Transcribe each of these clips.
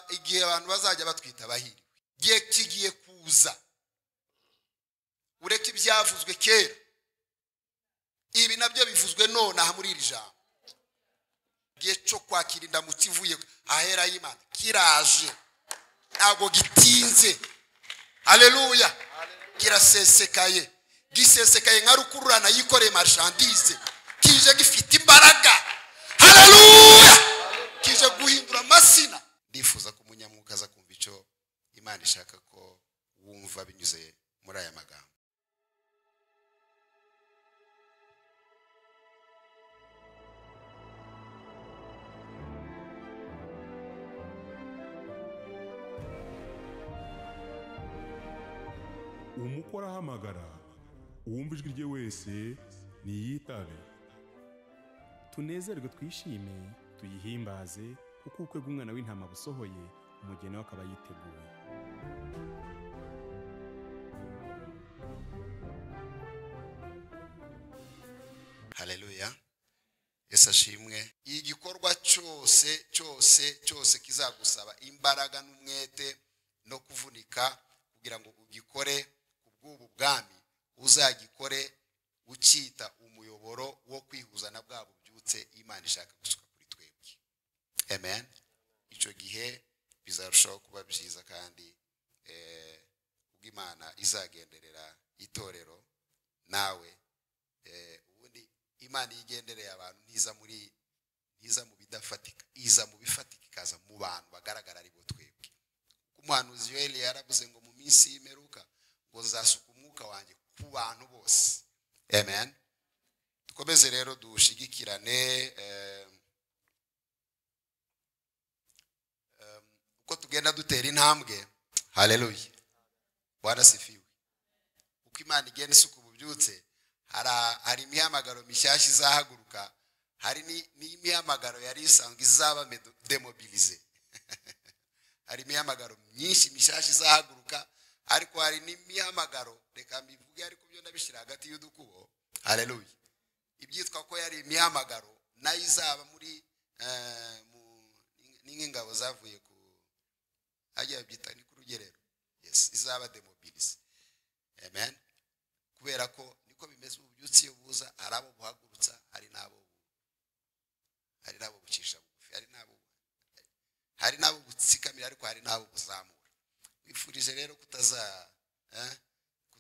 igihe abantu bazajya batwita abahiriwe gihe kigiye kuza ureke ibyavuzwe kera ibi nabyo bivuzwe none aha muri iri jambo gihe cyo kwakira indamutsi ivuye ahera y'Imana kiraje ntabwo gitinze haleluya kirasesekaye gisesekaye nka rukururana yikoreye marchandise kije gifite imbaraga haleluya kije guhindura amasina ndifuza ko umunyamwuka aza kumva icyo Imana ishaka ko wumva binyuze muri aya magambo. Umukora ahamagara uwumva ijwi rye wese niyitabe. Tunezerwe twishime tuyihimbaze kuko ubukwe bw'umwana w'intama busohoye umugeni we akaba yiteguye. Haleluya. Yesu ashimwe. Igikorwa cyose kizagusaba imbaraga n'umwete no kuvunika kugira ngo ugikore kubw'ubu bwami uzagikore ukita umuyoboro wo kwihuza na bwa bubyutse Imana ishaka gusuka kuri twebwe. Amen. Icyo gihe bizarushaho kuba byiza kandi ubwo Imana izagenderera itorero nawe ubundi Imana yigendereye abantu ntiza mu bidafatika iza mu bifatika ikaza mu bantu bagaragara ari bo twebwe. Umuhanuzi Yoeli yaravuze ngo mu minsi y'imperuka ngo nzasuka umwuka wanjye ku bantu bose. Amen. Dukomeze rero dushigikirane uko tugenda dutera intambwe. Haleluya. Bwana sifiwe. Uko Imana igenda isuka ububyutse hari imihamagaro mishyashya izahaguruka, hari n'imihamagaro yari isanzwe izaba demobilize. Hari imihamagaro myinshi mishyashya izahaguruka, ariko hari n'imihamagaro reka mbivuge ariko byo ndabishira hagati y'udukubo. Haleluya. Ibyitwa ko yari imihamagaro nayo izaba muri n'ingabo zavuye ku ajya byita ni ku rugerero. Yes, izaba demobilize. Amen. Kubera ko niko bimeze ububyutse iyo buza arabo buhagurutsa hari nabo bucisha bugufi hari nabo butsikamira ariko hari nabo buzamura. Wifurije rero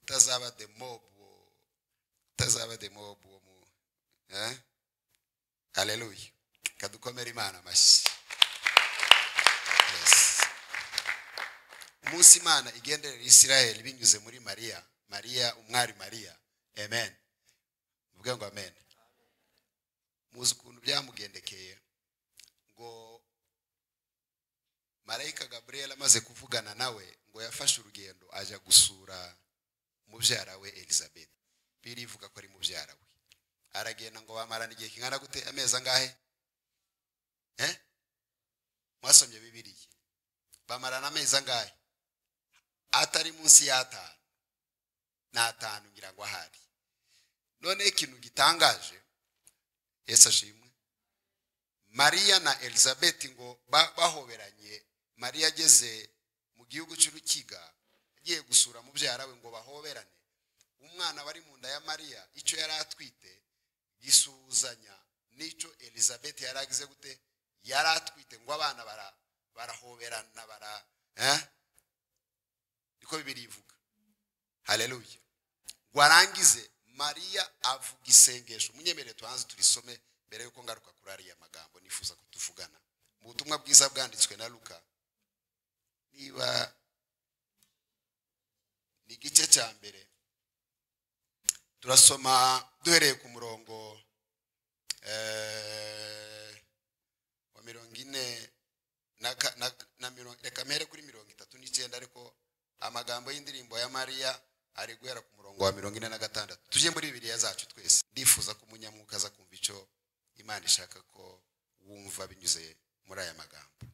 kutazaba the mob mu haleluya. Kadukomera Imana amashyi. Yes. Umunsi Imana igenderera Israel binyuze muri Mariya umwari Mariya. Amen. Muvuge ngo amen. Muzi ukuntu byamugendekeye ngo Marayika Gabriel amaze kuvugana nawe ngo yafashe urugendo aja gusura mubyara we Elizabeth. Birivuga ko ari mubyara we. Aragenda ngo bamarana igihe kingana gute amezi angahe? Mwasomye Bibiliya. Bamarana amezi angahe? Atari munsi y'atanu. N'atanu ngira ngo ahari. None ikintu gitangaje Yesu ashimwe. Mariya na Elizabeth ngo bahoberanye. Mariya ageze mu gihugu cy'urukiga agiye gusura mubyara we ngo bahoberane. Umwana bari mu nda ya Mariya icyo yari atwite gisuhuzanya n'icyo Elizabeth yaragize gute yari atwite ngo abana barahoberana niko Bibiliya ivuga. Haleluya. Warangize Mariya avuga isengesho. Munyemerere tuhanze turisome mbere yuko ngaruka kuri ariya magambo nifuza kutuvugana. Mu butumwa bwiza bwanditswe na Luka niba ni igice cya mbere turasoma duhereye ku murongo wa 40 reka mpere kuri 39 ariko amagambo y'indirimbo ya Mariya ari guhera ku murongo wa 46. Tuje muri Bibiliya zacu twese. Ndifuza ko umunyamwuka aza kumva icyo Imana ishaka ko wumva binyuze muri aya magambo.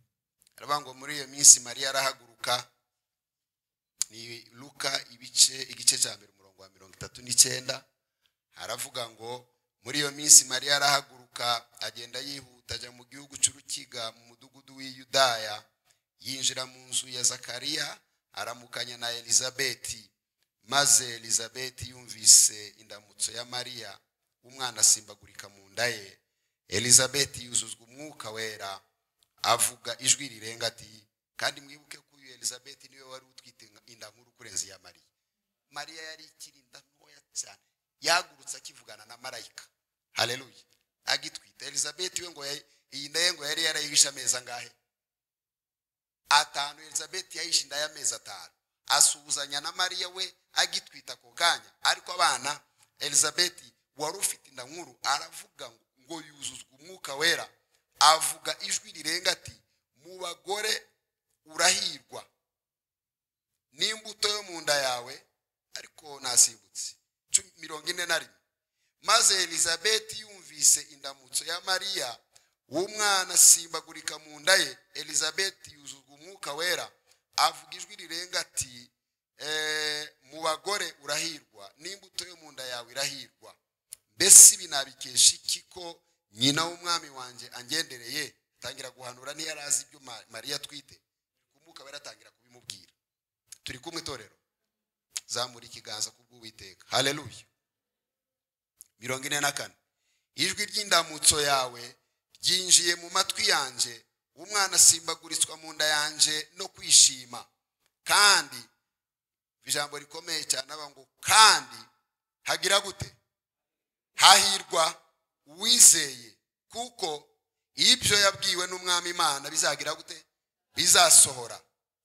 Aravuga ngo muri iyo minsi Mariya arahaguruka. Ni Luka igice cya mbere umurongo wa 39. Haravuga ngo muri iyo minsi Mariya arahaguruka agenda yihuta ajya mu gihugu cy'urukiga mu mudugudu w'i Yudaya yinjira mu nzu ya Zakariya aramukanya na Elizabeti. Maze Elizabeti yumvise indamutso ya Mariya, umwana asimbagurika mu nda ye. Elizabeti yuzuzwa umwuka wera, avuga ijwi rirenga ati, kandi mwibuke ko uyu Elizabeti niwe wari utwite inda nkuru kurenza ya Mariya. Mariya yari ikirinda ntoya cyane, yagurutse akivugana na marayika. Haleluya. Agitwite. Elizabeti we ngo iyi nda ye ngo yari yarayihisha amezi angahe? 5. Elizabeti yahisha inda y'amezi 5. Asuzanya na Mariya we agitwita ko kanya. Ariko abana Elizabeti wari ufite inda nkuru aravuga ngo yuzuzwa umwuka wera, avuga ijwi rirenga ati, mu bagore urahirwa n'imbuto yo mu nda yawe. Ariko nasimbutse 41. Maze Elizabeti yumvise indamutso ya Mariya, umwana asimbagurika mu nda ye. Elizabeti yuzuzwa umwuka wera, avuga ijwi rirenga ati, mu bagore urahirwa n'imbuto yo mu nda yawe irahirwa. Mbese binabikesha iki ko nyina w'umwami wanje angendereye? Tangira guhanura ni yarazi ibyo Mariya twite. Umwuka wera tangira kubimubwira. Turi kumwe torero. Zamura ikiganza kubw'Uwiteka. Haleluya. 44. Ijwi ry'indamutso yawe ryinjiye mu matwi yanje, umwana asimbaguritswa mu nda yanje no kwishima. Kandi ijambo rikomeye cyane ngo kandi hagira gute? Hahirwa uwizeye, kuko ibyo yabwiwe n'umwami Imana bizagira gute? Bizasohora.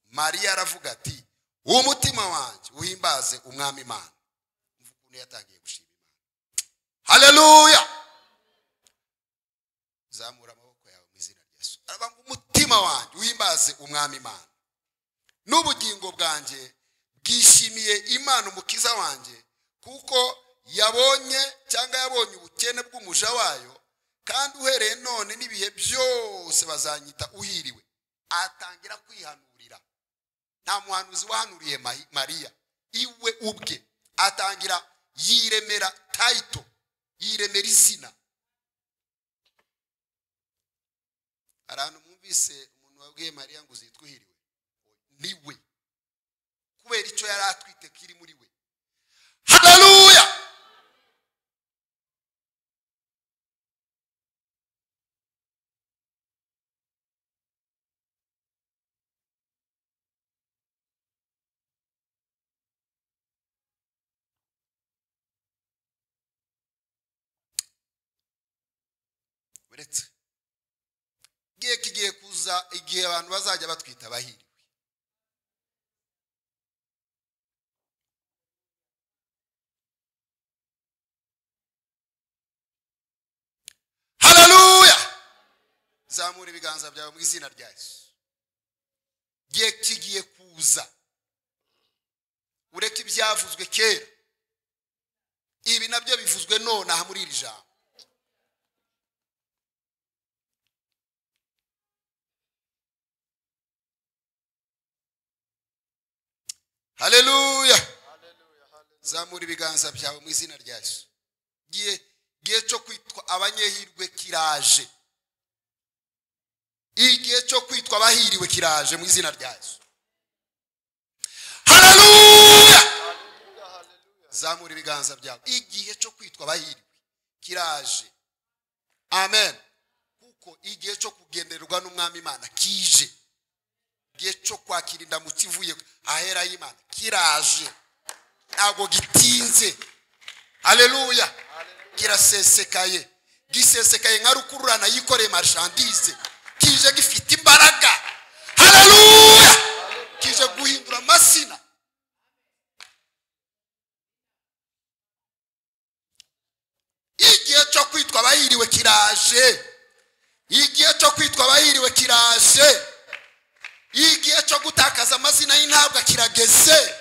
Mariya aravuga ati, umutima wanje uhimbaze umwami Imana. Mvukuntu yatangiye gushima Imana. Haleluya. Zamura amaboko yawe mu izina rya Yesu. Aravuga umutima wanje uhimbaze umwami Imana. N'ubugingo bwanje bwishimiye Imana umukiza wanje, kuko yabonye ubukene bw'umuja wayo, kandi uhereye none n'ibihe byose bazanyita uhiriwe. Atangira kwihanurira. Nta muhanuzi wahanuriye Mariya, iwe ubwe atangira yiremera title, yiremera izina. Arantu mwumvise umuntu wabwiye Mariya ngo uzitwa uhiriwe? Niwe. Kubera icyo yari atwite kiri muri we. Haleluya. Uretse giye kigiye kuza igihe abantu bazajya batwita bahiriwe. Haleluya. Zamura ibiganza byawe mu izina rya Yesu. Giye kigiye kuza, ureke ibyavuzwe kera, ibi nabyo bivuzwe none aha muri iri jambo. Haleluya. Zamura ibiganza byawe mu izina rya Yesu. Giye cyo kwitwa abanyehirwe kiraje. Igihe cyo kwitwa abahiriwe kiraje mu izina rya Yesu. Haleluya. Zamura ibiganza byawe. Igihe cyo kwitwa abahiriwe kiraje. Amen. Kuko igihe cyo kugendererwa n'umwami Imana kije. Igihe cyo kwakira indamutso ivuye ahera y'Imana kiraje. Ntabwo gitinze. Haleluya. Kirasesekaye. Gisesekaye nka rukururana yikoreye marchandise. Kije gifite imbaraga. Haleluya. Kije guhindura amasina. Igihe cyo kwitwa abahiriwe kiraje. Igihe cyo kwitwa abahiriwe kiraje. Igihe cyo gutakaza amazina y'intabwa kirageze.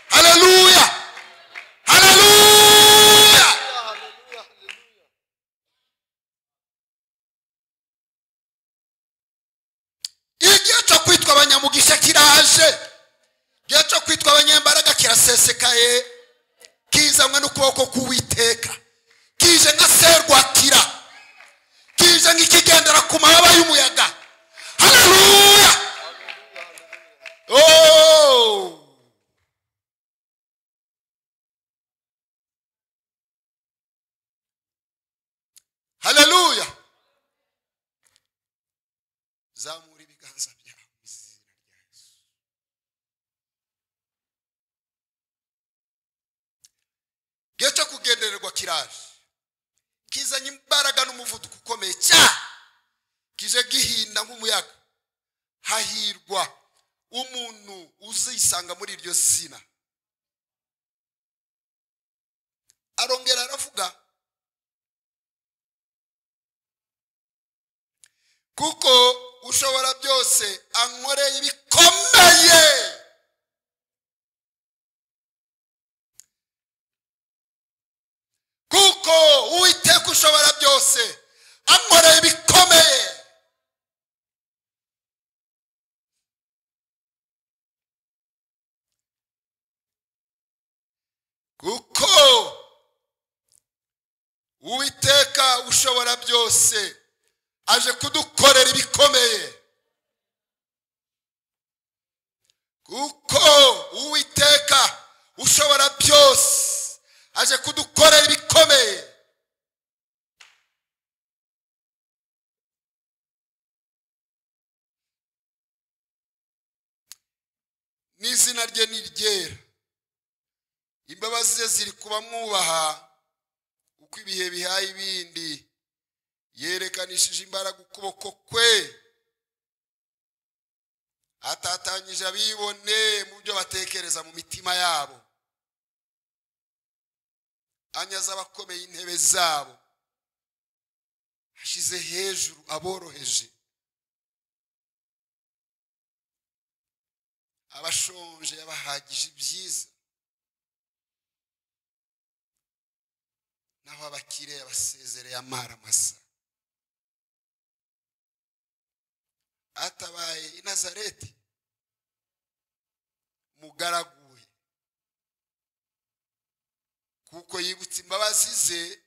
Haleluya. Haleluya. Igihe cyo kwitwa abanyamugisha kiraje. Igihe cyo kwitwa abanyembaraga kirasesekaye. Kizanwe n'ukuboko k'Uwiteka. Kije nka serwakira. Kije nk'ikigendera ku mababa y'umuyaga. Haleluya. zamura ibiganza byawe mu izina rya Yesu. Igihe cyo kugendererwa kiraje, kizanye imbaraga n'umuvuduko ukomeye cyane, kije gihinda nk'umuyaga. Hahirwa umuntu uzisanga muri iryo zina. Arongera aravuga kuko ushobora byose ankoreye ibikomeye. Kuko Uwiteka ushobora byose ankoreye ibikomeye. Kuko Uwiteka ushobora byose aje kudukorera ibikomeye. Kuko Uwiteka ushobora byose aje kudukorera ibikomeye. N'izina rye ni ryera, imbabazi ze ziri kuba mwubaha uko ibihe bihaye ibindi. Yerekanishije imbaraga ukuboko kwe, atatanyije abibone mu byo batekereza mu mitima yabo. Anyaza abakomeye intebe zabo, ashize hejuru aboroheje. Abashonje yabahagije ibyiza, naho abakire yabasezereye amara masa. Atabaye i Nazareti mugaraguwe, kuko yibutse imbabazi ze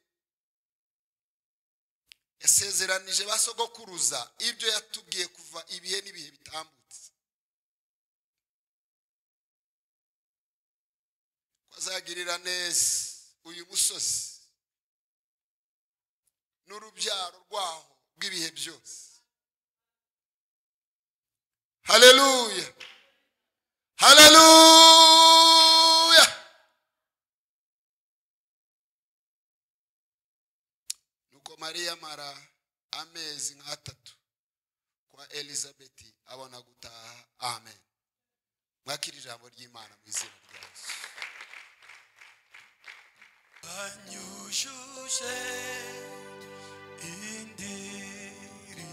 yasezeranije basogokuruza, ibyo yatubwiye kuva ibihe n'ibihe bitambutse. Azagirira neza uyu musozi n'urubyaro rwaho rw'ibihe byose. Haleluya, haleluya. Nuko Mariya amara amezi nk'3 kwa Elizabeti abona gutaha. Amen. Mwakira ijambo ry'Imana mu izina rya Yesu. Anyujuje indiri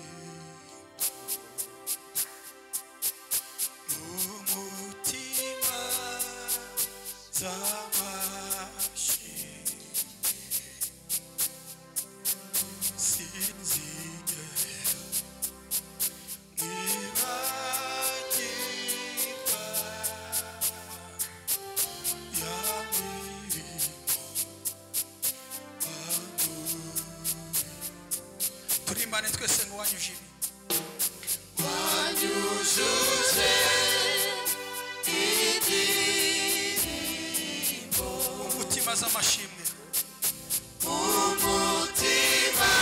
umutima z'amashimwe, sinzigera nibagirwa ya mirimo turimbane twese ngo wanyuje ibi. Wanyujuje indirimbo umutima z'amashimwe, umutima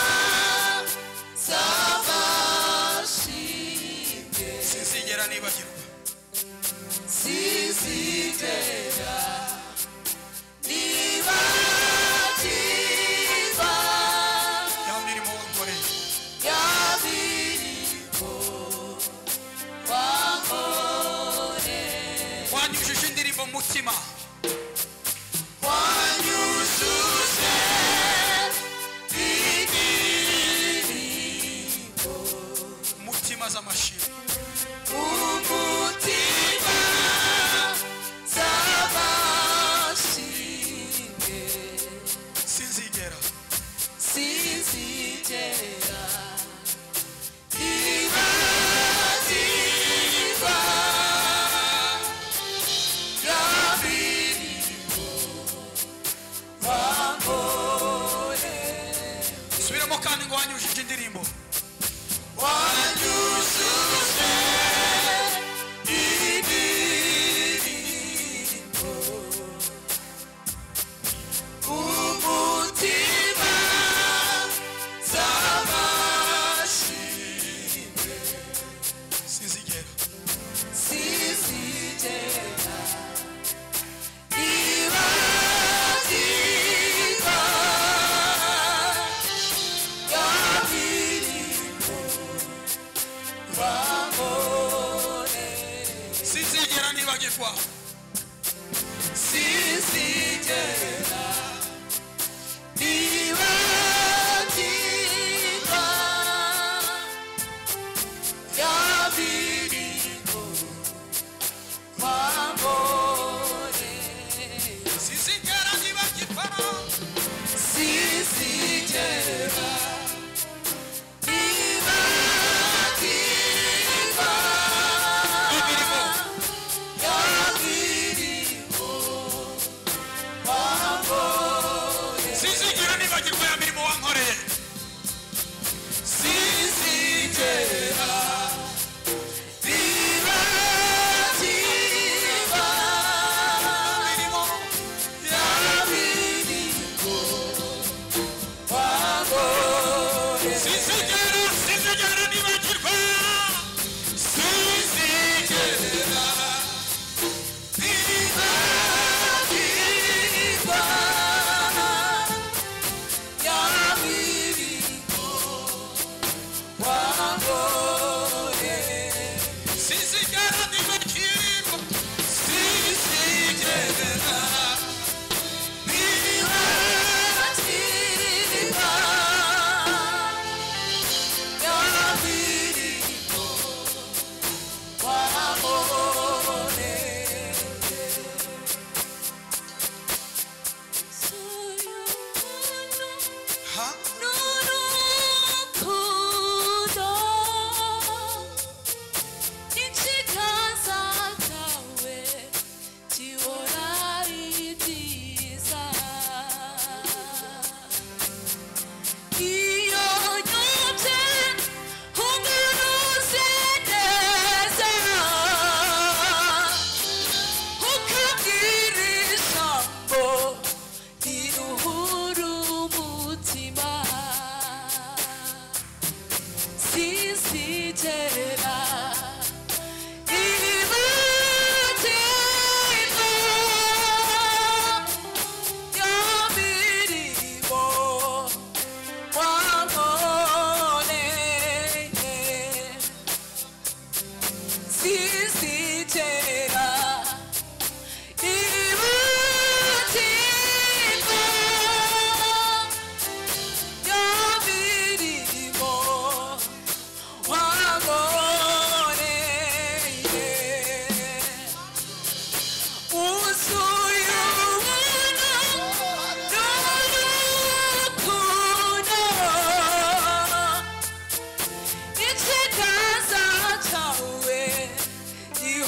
z'amashimwe, sinzigera nibagirwa, sinzigera nibagirwa ya mirimo wankoreye, ya mirimo wankoreye. Wanyujuje indirimbo mu mutima, wanyujuje indirimbo umutima z'amashimwe, umutima z'amashimwe, sinzigera sinzigera nibagirwa ya mirimo sinzigera sinzigera nibagirwa ya mirimo wankoreye. sinzigera nibagirwa sinzigera nibagirwa ya mirimo wankoreye. sinzigera nibagirwa sinzigera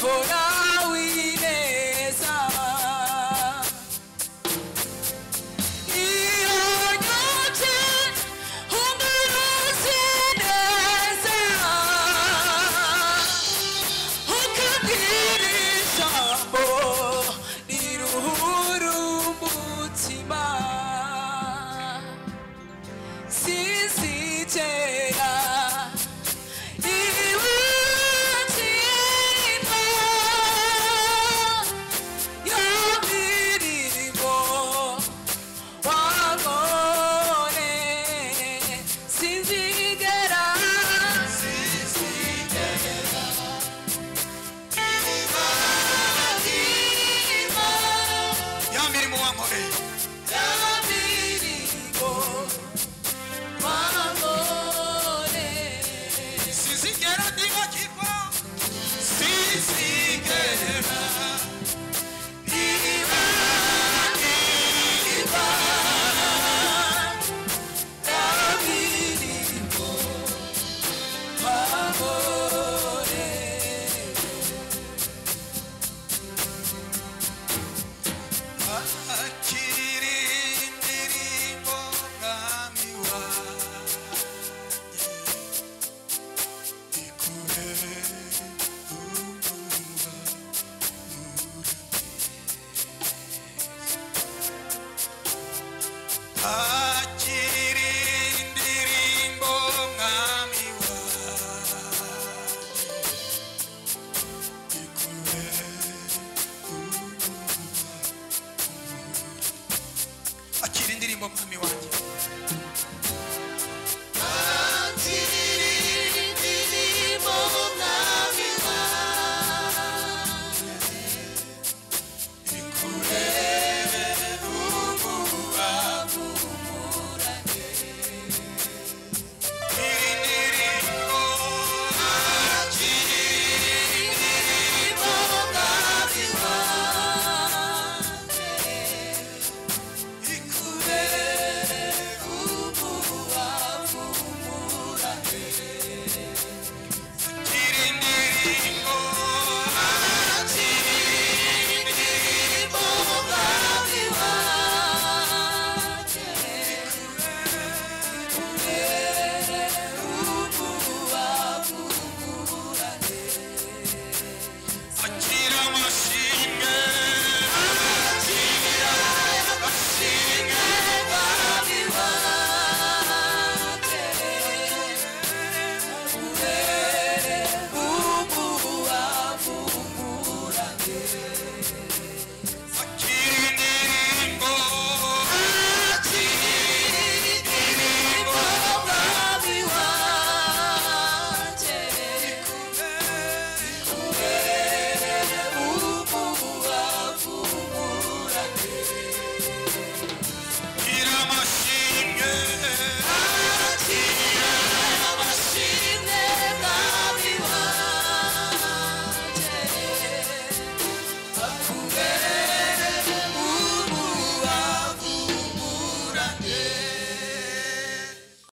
Ora